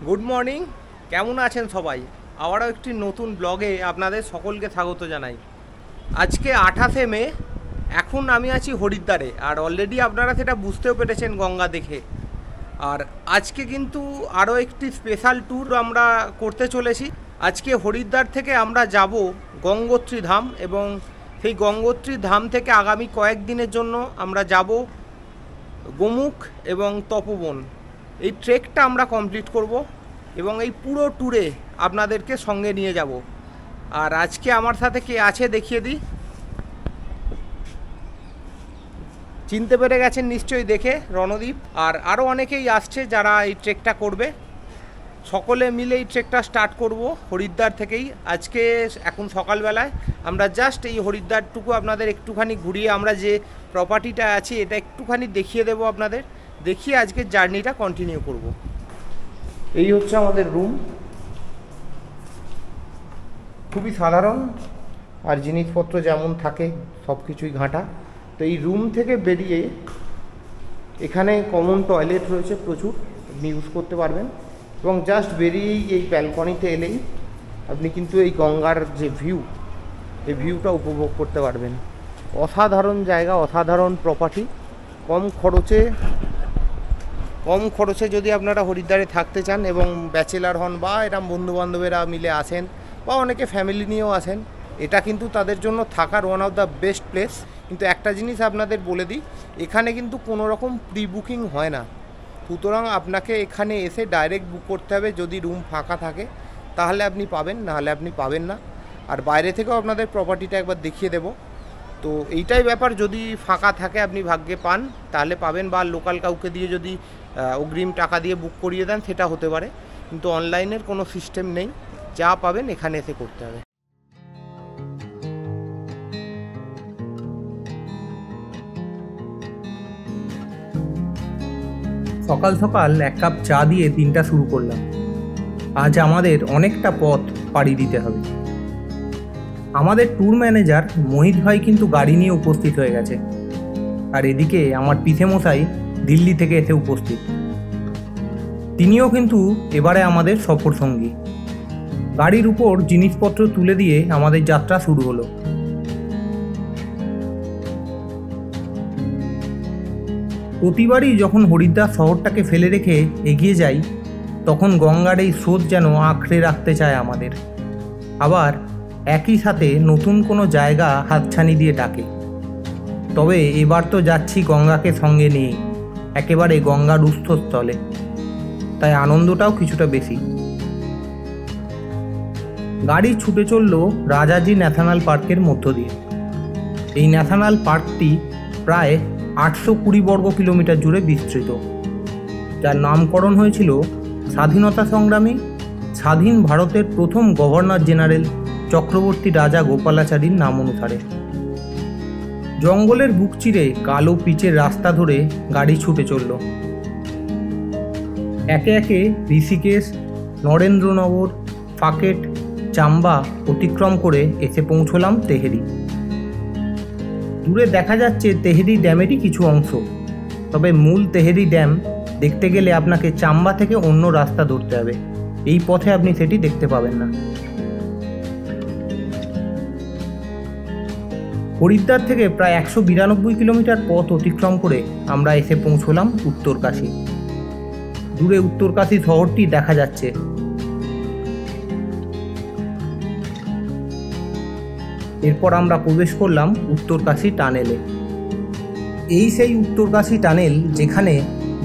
Good morning, কেমন আছেন সবাই? আবারও একটি নতুন ব্লগে আপনাদের সকলকে স্বাগত জানাই। আজকে 28শে মে, এখন আমি আছি হরিদ্বারে। আর অলরেডি আপনারা সেটা বুঝতেও পেরেছেন গঙ্গা দেখে। আর আজকে কিন্তু আরও একটি স্পেশাল ট্যুর আমরা করতে চলেছি। আজকে হরিদ্বার থেকে আমরা যাব গঙ্গোত্রী ধাম, এবং সেই গঙ্গোত্রী ধাম থেকে আগামী কয়েকদিনের জন্য আমরা যাব গোমুখ এবং তপোবন। এই ট্রেকটা আমরা কমপ্লিট করব এবং এই পুরো ট্যুরে আপনাদেরকে সঙ্গে নিয়ে যাব। আর আজকে আমার সাথে কে আছে দেখিয়ে দিই। চিনতে পেরে গেছেন নিশ্চয়ই দেখে, রণদীপ। আর আরও অনেকেই আসছে যারা এই ট্রেকটা করবে। সকলে মিলে এই ট্রেকটা স্টার্ট করব হরিদ্বার থেকেই। আজকে এখন সকালবেলায় আমরা জাস্ট এই হরিদ্বারটুকু আপনাদের একটুখানি ঘুরিয়ে, আমরা যে প্রপার্টিটা আছে এটা একটুখানি দেখিয়ে দেব আপনাদের, দেখিয়ে আজকের জার্নিটা কন্টিনিউ করব। এই হচ্ছে আমাদের রুম, খুবই সাধারণ আর জিনিসপত্র যেমন থাকে সব কিছুই ঘাঁটা। তো এই রুম থেকে বেরিয়ে এখানে কমন টয়লেট রয়েছে প্রচুর, আপনি ইউজ করতে পারবেন। এবং জাস্ট বেরিয়েই এই ব্যালকনিতে এলেই আপনি কিন্তু এই গঙ্গার যে ভিউ, এই ভিউটা উপভোগ করতে পারবেন। অসাধারণ জায়গা, অসাধারণ প্রপার্টি। কম খরচে যদি আপনারা হরিদ্বারে থাকতে চান এবং ব্যাচেলার হন বা এরকম বন্ধুবান্ধবেরা মিলে আসেন বা অনেকে ফ্যামিলি নিয়েও আসেন, এটা কিন্তু তাদের জন্য থাকার one of the best place. কিন্তু একটা জিনিস আপনাদের বলে দিই, এখানে কিন্তু কোনো রকম প্রি বুকিং হয় না। সুতরাং আপনাকে এখানে এসে ডাইরেক্ট বুক করতে হবে। যদি রুম ফাঁকা থাকে তাহলে আপনি পাবেন, নাহলে আপনি পাবেন না। আর বাইরে থেকেও আপনাদের প্রপার্টিটা একবার দেখিয়ে দেব। তো এইটাই ব্যাপার, যদি ফাঁকা থাকে আপনি ভাগ্যে পান তাহলে পাবেন, বা লোকাল কাউকে দিয়ে যদি অগ্রিম টাকা দিয়ে বুক করিয়ে দেন সেটা হতে পারে। কিন্তু অনলাইনের কোনো সিস্টেম নেই, যা পাবেন এখানে এসে করতে হবে। সকাল সকাল এক কাপ চা দিয়ে দিনটা শুরু করলাম। আজ আমাদের অনেকটা পথ পাড়ি দিতে হবে। আমাদের ট্যুর ম্যানেজার মোহিত ভাই কিন্তু গাড়ি নিয়ে উপস্থিত হয়ে গেছে। আর এদিকে আমার পিসেমশাই দিল্লি থেকে এসে উপস্থিত। তিনিও কিন্তু এবারে আমাদের সফর সঙ্গী। গাড়ির উপর জিনিসপত্র তুলে দিয়ে আমাদের যাত্রা শুরু হলো। প্রতিবারই যখন হরিদ্বার শহরটাকে ফেলে রেখে এগিয়ে যাই, তখন গঙ্গার এই স্রোত যেন আঁকড়ে রাখতে চায় আমাদের। আবার একই সাথে নতুন কোনো জায়গা হাতছানি দিয়ে ডাকে। তবে এবার তো যাচ্ছি গঙ্গাকে সঙ্গে নিয়ে, একেবারে গঙ্গার উৎসস্থলে, তাই আনন্দটাও কিছুটা বেশি। গাড়ি ছুটে চলল রাজাজি ন্যাশনাল পার্কের মধ্য দিয়ে। এই ন্যাশনাল পার্কটি প্রায় 820 বর্গ কিলোমিটার জুড়ে বিস্তৃত, যার নামকরণ হয়েছিল স্বাধীনতা সংগ্রামী স্বাধীন ভারতের প্রথম গভর্নর জেনারেল চক্রবর্তী রাজা গোপালাচারীর নাম অনুসারে। জঙ্গলের বুক চিরে কালো পিচের রাস্তা ধরে গাড়ি ছুটে চলল। একে একে ঋষিকেশ, নরেন্দ্রনগর, ফাকেট, চাম্বা অতিক্রম করে এসে পৌঁছলাম তেহেরি। দূরে দেখা যাচ্ছে তেহেরি ড্যামেরই কিছু অংশ। তবে মূল তেহেরি ড্যাম দেখতে গেলে আপনাকে চাম্বা থেকে অন্য রাস্তা ধরতে হবে। এই পথে আপনি সেটি দেখতে পাবেন না। হরিদ্বার থেকে প্রায় 192 কিলোমিটার পথ অতিক্রম করে আমরা এসে পৌঁছলাম উত্তরকাশী। দূরে উত্তরকাশী শহরটি দেখা যাচ্ছে। এরপর আমরা প্রবেশ করলাম উত্তরকাশী টানেলে। এই সেই উত্তরকাশী টানেল যেখানে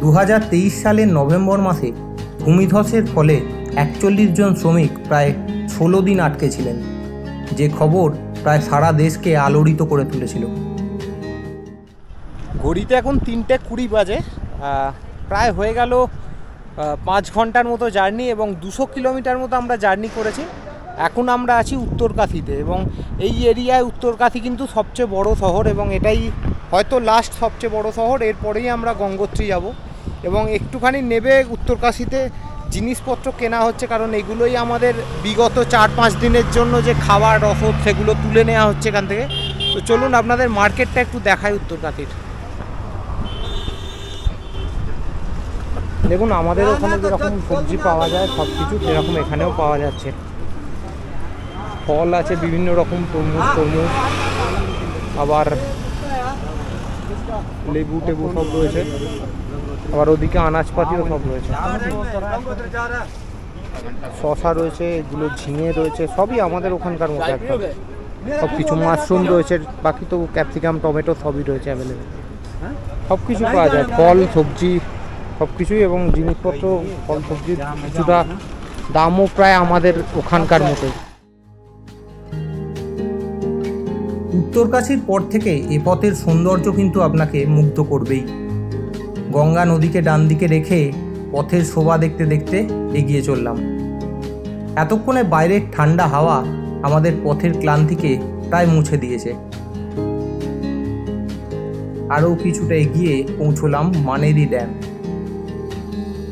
2023 সালের নভেম্বর মাসে ভূমিধসের ফলে 41 জন শ্রমিক প্রায় 16 দিন আটকে ছিলেন, যে খবর প্রায় সারা দেশকে আলোড়িত করে তুলেছিল। ঘড়িতে এখন 3:20 বাজে। প্রায় হয়ে গেল 5 ঘন্টার মতো জার্নি এবং 200 কিলোমিটার মতো আমরা জার্নি করেছি। এখন আমরা আছি উত্তরকাশীতে, এবং এই এরিয়ায় উত্তরকাশী কিন্তু সবচেয়ে বড় শহর, এবং এটাই হয়তো লাস্ট সবচেয়ে বড় শহর। এরপরেই আমরা গঙ্গোত্রী যাব, এবং একটুখানি নেবে উত্তরকাশীতে জিনিসপত্র কেনা হচ্ছে, কারণ এগুলোই আমাদের বিগত 4-5 দিনের জন্য যে খাবার রসদ সেগুলো তুলে নেওয়া হচ্ছে এখান থেকে। তো চলুন আপনাদের মার্কেটটা একটু দেখাই উত্তরকাশীর। দেখুন আমাদের ওখানে যেরকম সবজি পাওয়া যায় সব কিছু সেরকম এখানেও পাওয়া যাচ্ছে। ফল আছে বিভিন্ন রকম, তরমুজ আবার লেবু টেবু সব রয়েছে, আবার ওদিকে আনাজপাতিও সব রয়েছে, শশা রয়েছে, এগুলো ঝিঙে রয়েছে, সবই আমাদের ওখানকার মতো একদম সব কিছু। মাশরুম রয়েছে, বাকি তো ক্যাপসিকাম টমেটো সবই রয়েছে অ্যাভেলেবেল, সব কিছু পাওয়া যায়, ফল সবজি সব কিছুই। এবং জিনিসপত্র ফল সবজির কিছুটা দামও প্রায় আমাদের ওখানকার মতোই। উত্তরকাশীর পর থেকে এ পথের সৌন্দর্য কিন্তু আপনাকে মুগ্ধ করবেই। গঙ্গা নদীকে ডান দিকে রেখে পথের শোভা দেখতে দেখতে এগিয়ে চললাম। এতক্ষণে বাইরের ঠান্ডা হাওয়া আমাদের পথের ক্লান্তিকে প্রায় মুছে দিয়েছে। আরও কিছুটা এগিয়ে পৌঁছলাম মানেরি ড্যাম।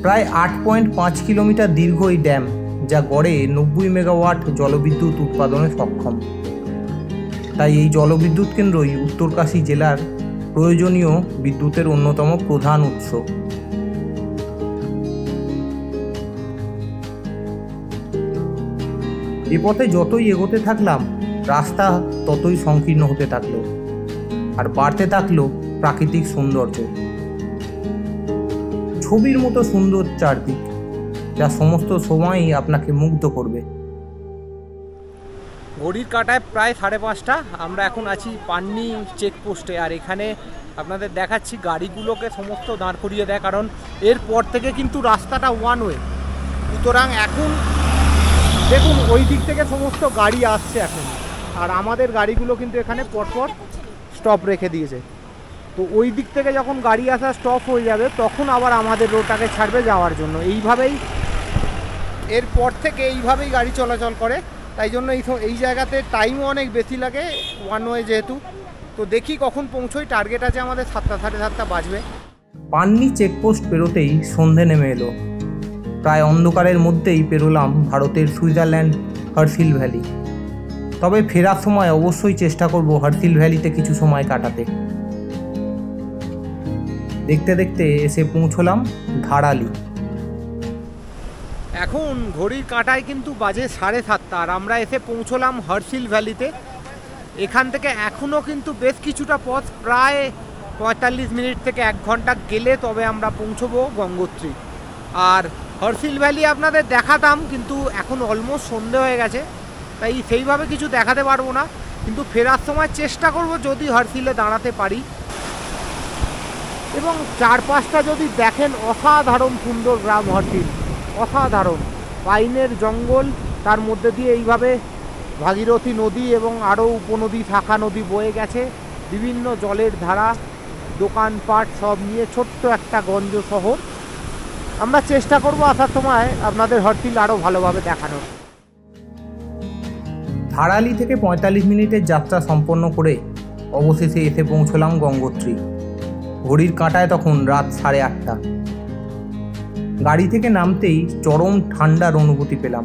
প্রায় 8.5 কিলোমিটার দীর্ঘ এই ড্যাম, যা গড়ে 90 মেগাওয়াট জলবিদ্যুৎ উৎপাদনে সক্ষম। তাই এই জলবিদ্যুৎ কেন্দ্রই উত্তরকাশী জেলার প্রয়োজনীয় বিদ্যুতের অন্যতম প্রধান উৎস। এ পথে যতই এগোতে থাকলাম রাস্তা ততই সংকীর্ণ হতে থাকলো, আর বাড়তে থাকলো প্রাকৃতিক সৌন্দর্য। ছবির মতো সুন্দর চারদিক, যা সমস্ত সময়ই আপনাকে মুগ্ধ করবে। ঘড়ির কাঁটায় প্রায় 5:30, আমরা এখন আছি পান্নি চেকপোস্টে। আর এখানে আপনাদের দেখাচ্ছি গাড়িগুলোকে সমস্ত দাঁড় করিয়ে দেয়, কারণ এরপর থেকে কিন্তু রাস্তাটা ওয়ান ওয়ে। সুতরাং এখন দেখুন ওই দিক থেকে সমস্ত গাড়ি আসছে এখন, আর আমাদের গাড়িগুলো কিন্তু এখানে পরপর স্টপ রেখে দিয়েছে। তো ওই দিক থেকে যখন গাড়ি আসা স্টপ হয়ে যাবে তখন আবার আমাদের রোডটাকে ছাড়বে যাওয়ার জন্য। এইভাবেই এরপর থেকে এইভাবেই গাড়ি চলাচল করে, তাই জন্য এই জায়গাতে টাইমও অনেক বেশি লাগে ওয়ান ওয়ে যেহেতু। তো দেখি কখন পৌঁছোই, টার্গেট আছে আমাদের 7টা 7:30 বাজবে। পান্নি চেকপোস্ট পেরোতেই সন্ধে নেমে এলো। প্রায় অন্ধকারের মধ্যেই পেরোলাম ভারতের সুইজারল্যান্ড হার্সিল ভ্যালি। তবে ফেরার সময় অবশ্যই চেষ্টা করব হার্সিল ভ্যালিতে কিছু সময় কাটাতে। দেখতে দেখতে এসে পৌঁছলাম ধারালি। এখন ঘড়ির কাঁটায় কিন্তু বাজে 7:30, আর আমরা এসে পৌঁছলাম হার্সিল ভ্যালিতে। এখান থেকে এখনও কিন্তু বেশ কিছুটা পথ, প্রায় 45 মিনিট থেকে 1 ঘন্টা গেলে তবে আমরা পৌঁছবো গঙ্গোত্রী। আর হার্সিল ভ্যালি আপনাদের দেখাতাম, কিন্তু এখন অলমোস্ট সন্ধে হয়ে গেছে, তাই সেইভাবে কিছু দেখাতে পারবো না। কিন্তু ফেরার সময় চেষ্টা করব যদি হার্সিলে দাঁড়াতে পারি। এবং চারপাশটা যদি দেখেন, অসাধারণ সুন্দর গ্রাম হার্সিল, অসাধারণ। পাইনের জঙ্গল, তার মধ্যে দিয়ে এইভাবে ভাগীরথী নদী এবং আরও উপনদী শাখা নদী বয়ে গেছে, বিভিন্ন জলের ধারা, দোকানপাট সব নিয়ে ছোট্ট একটা গঞ্জ শহর। আমরা চেষ্টা করব আসার সময় আপনাদের হার্সিল আরও ভালোভাবে দেখানোর। ধারালি থেকে 45 মিনিটের যাত্রা সম্পন্ন করে অবশেষে এসে পৌঁছলাম গঙ্গোত্রী। ঘড়ির কাঁটায় তখন রাত 8:30। গাড়ি থেকে নামতেই চরম ঠান্ডার অনুভূতি পেলাম।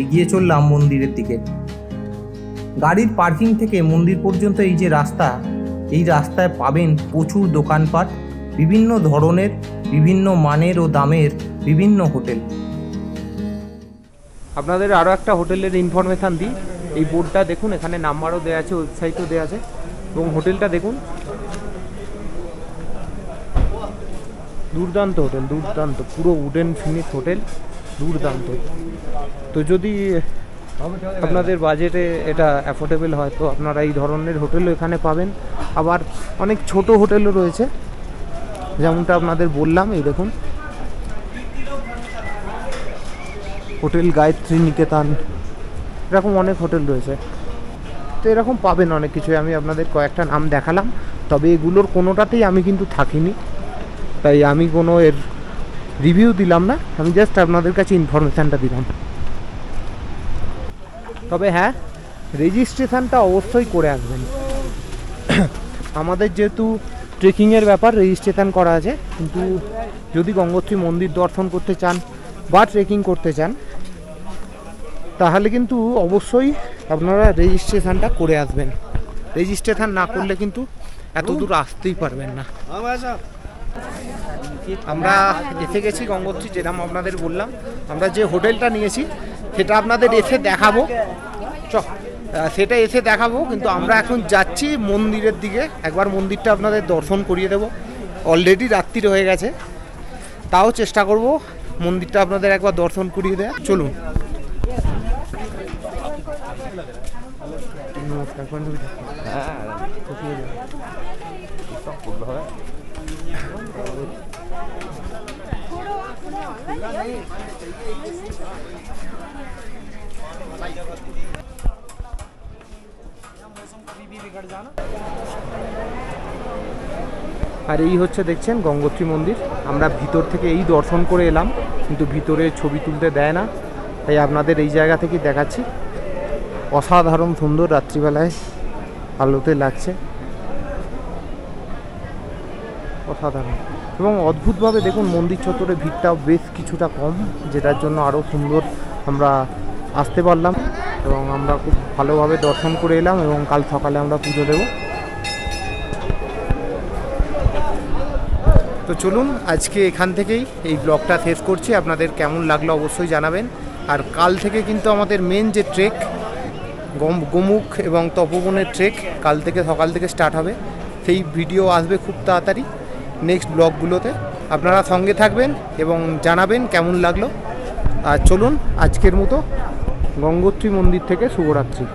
এগিয়ে চললাম মন্দিরের দিকে। গাড়ির পার্কিং থেকে মন্দির পর্যন্ত এই যে রাস্তা, এই রাস্তায় পাবেন প্রচুর দোকানপাট, বিভিন্ন ধরনের, বিভিন্ন মানের ও দামের বিভিন্ন হোটেল। আপনাদের আরও একটা হোটেলের ইনফরমেশান দিই। এই বোর্ডটা দেখুন, এখানে নাম্বারও দেওয়া আছে, ওয়েবসাইটও দেওয়া আছে, এবং হোটেলটা দেখুন, দুর্দান্ত হোটেল, দুর্দান্ত, পুরো উডেন ফিনিশ হোটেল, দুর্দান্ত। তো যদি আপনাদের বাজেটে এটা অ্যাফোর্ডেবল হয় তো আপনারা এই ধরনের হোটেলও এখানে পাবেন। আবার অনেক ছোট হোটেলও রয়েছে, যেমনটা আপনাদের বললাম। এই দেখুন হোটেল গায়ত্রী নিকেতন, এরকম অনেক হোটেল রয়েছে। তো এরকম পাবেন অনেক কিছু। আমি আপনাদের কয়েকটা নাম দেখালাম, তবে এগুলোর কোনোটাতেই আমি কিন্তু থাকিনি, তাই আমি কোনো এর রিভিউ দিলাম না, আমি জাস্ট আপনাদের কাছে ইনফরমেশানটা দিলাম। তবে হ্যাঁ, রেজিস্ট্রেশনটা অবশ্যই করে আসবেন। আমাদের যেহেতু ট্রেকিংয়ের ব্যাপার, রেজিস্ট্রেশন করা আছে, কিন্তু যদি গঙ্গোত্রী মন্দির দর্শন করতে চান বা ট্রেকিং করতে চান তাহলে কিন্তু অবশ্যই আপনারা রেজিস্ট্রেশনটা করে আসবেন। রেজিস্ট্রেশন না করলে কিন্তু এত দূর আসতেই পারবেন না। আমরা এসে গেছি গঙ্গোত্রী, যেরকম আপনাদের বললাম। আমরা যে হোটেলটা নিয়েছি সেটা আপনাদের এসে দেখাবো, সেটা এসে দেখাবো। কিন্তু আমরা এখন যাচ্ছি মন্দিরের দিকে, একবার মন্দিরটা আপনাদের দর্শন করিয়ে দেবো। অলরেডি রাত্রি হয়ে গেছে, তাও চেষ্টা করব মন্দিরটা আপনাদের একবার দর্শন করিয়ে দেয়া। চলুন। আর এই হচ্ছে দেখছেন গঙ্গোত্রী মন্দির। আমরা ভিতর থেকে এই দর্শন করে এলাম, কিন্তু ভিতরে ছবি তুলতে দেয় না, তাই আপনাদের এই জায়গা থেকেই দেখাচ্ছি। অসাধারণ সুন্দর, রাত্রিবেলায় আলোতে লাগছে, অসাধারণ। এবং অদ্ভুতভাবে দেখুন মন্দির চত্বরে ভিড়টাও বেশ কিছুটা কম, যেটার জন্য আরও সুন্দর আমরা আসতে পারলাম এবং আমরা খুব ভালোভাবে দর্শন করে এলাম এবং কাল সকালে আমরা পুজো দেব। তো চলুন, আজকে এখান থেকেই এই ব্লগটা শেষ করছি। আপনাদের কেমন লাগলো অবশ্যই জানাবেন। আর কাল থেকে কিন্তু আমাদের মেন যে ট্রেক গোমুখ এবং তপোবনের ট্রেক কাল থেকে সকাল থেকে স্টার্ট হবে। সেই ভিডিও আসবে খুব তাড়াতাড়ি নেক্সট ব্লগগুলোতে। আপনারা সঙ্গে থাকবেন এবং জানাবেন কেমন লাগলো। আর চলুন, আজকের মতো গঙ্গোত্রী মন্দির থেকে শুভরাত্রি।